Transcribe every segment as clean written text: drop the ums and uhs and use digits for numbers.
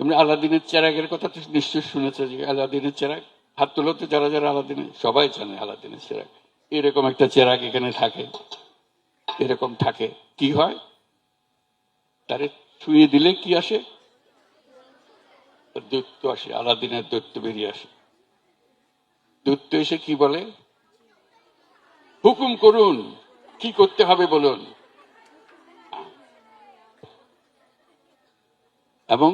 তুমি আলাদিনের চেরাগের কথা তো নিশ্চয় শুনেছো, যে আলাদিনের চেরাগ, হাত তোলো তো যারা যারা আলাদিনের, সবাই জানে আলাদিনের চেরাগ। এরকম একটা চেরাগ এখানে থাকে, এরকম থাকে, কি হয় তারে ছুঁয়ে দিলে কি আসে? দৈত্য আসে, আলাদিনের দৈত্য বেরিয়ে আসে। দৈত্য এসে কি বলে? হুকুম করুন, কি করতে হবে বলুন। এবং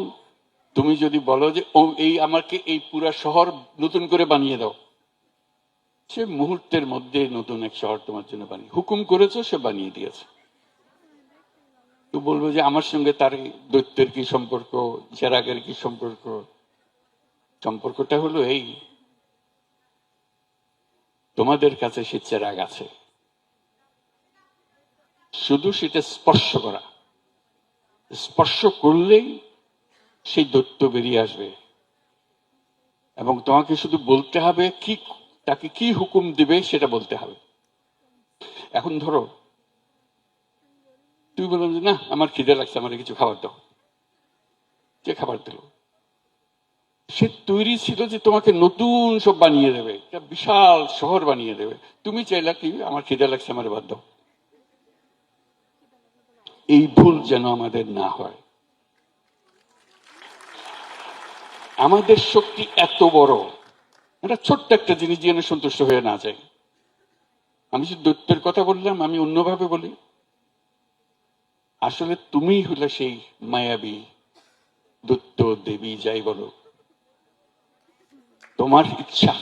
তুমি যদি বলো যে ও এই আমাকে এই পুরা শহর নতুন করে বানিয়ে দাও, সে মুহূর্তের মধ্যে নতুন এক শহর তোমার জন্য বানিয়ে, হুকুম করেছো, সে বানিয়ে দিয়েছে। তো বলবো যে আমার সঙ্গে তার দৈত্যের কি সম্পর্ক, চেরাগের কি সম্পর্ক? সম্পর্কটা হলো এই, তোমাদের কাছে সে চেরাগ আছে, শুধু সেটা স্পর্শ করা, স্পর্শ করলেই সেই দৈত্য বেরিয়ে আসবে। এবং তোমাকে শুধু বলতে হবে কি, তাকে কি হুকুম দিবে সেটা বলতে হবে। এখন ধরো তুই বললাম যে না আমার খিদে লাগছে, আমার কিছু খাবার দাও, যে খাবার দিল, সে তৈরি ছিল যে তোমাকে নতুন সব বানিয়ে দেবে, একটা বিশাল শহর বানিয়ে দেবে। তুমি চাইলা কি আমার খিদে লাগছে, আমার বাদ দাও। এই ভুল যেন আমাদের না হয়। আমাদের শক্তি এত বড়, এটা ছোট্ট একটা জিনিস যেন সন্তুষ্ট হয়ে না যায়। আমি যে দৈত্যের কথা বললাম, আমি অন্যভাবে বলি, আসলে তুমি হলে সেই মায়াবী দৈত্য দেবী যাই বলো, তোমার ইচ্ছা,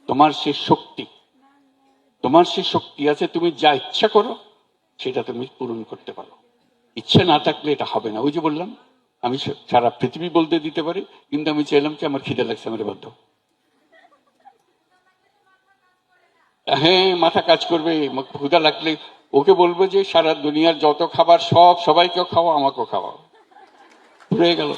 তোমার সে শক্তি, তোমার সে শক্তি আছে, তুমি যা ইচ্ছা করো সেটা তুমি পূরণ করতে পারো। ইচ্ছা না থাকলে এটা হবে না। ওই যে বললাম, আমি সারা পৃথিবী বলতে দিতে পারি, কিন্তু আমি চাইলাম কি আমার খিদে লাগছে, আমার বাধ্য। হ্যাঁ, মাথা কাজ করবে, ক্ষুধা লাগলে ওকে বলবো যে সারা দুনিয়ার যত খাবার সব সবাইকেও খাওয়া, আমাকেও খাওয়া, হয়ে গেল।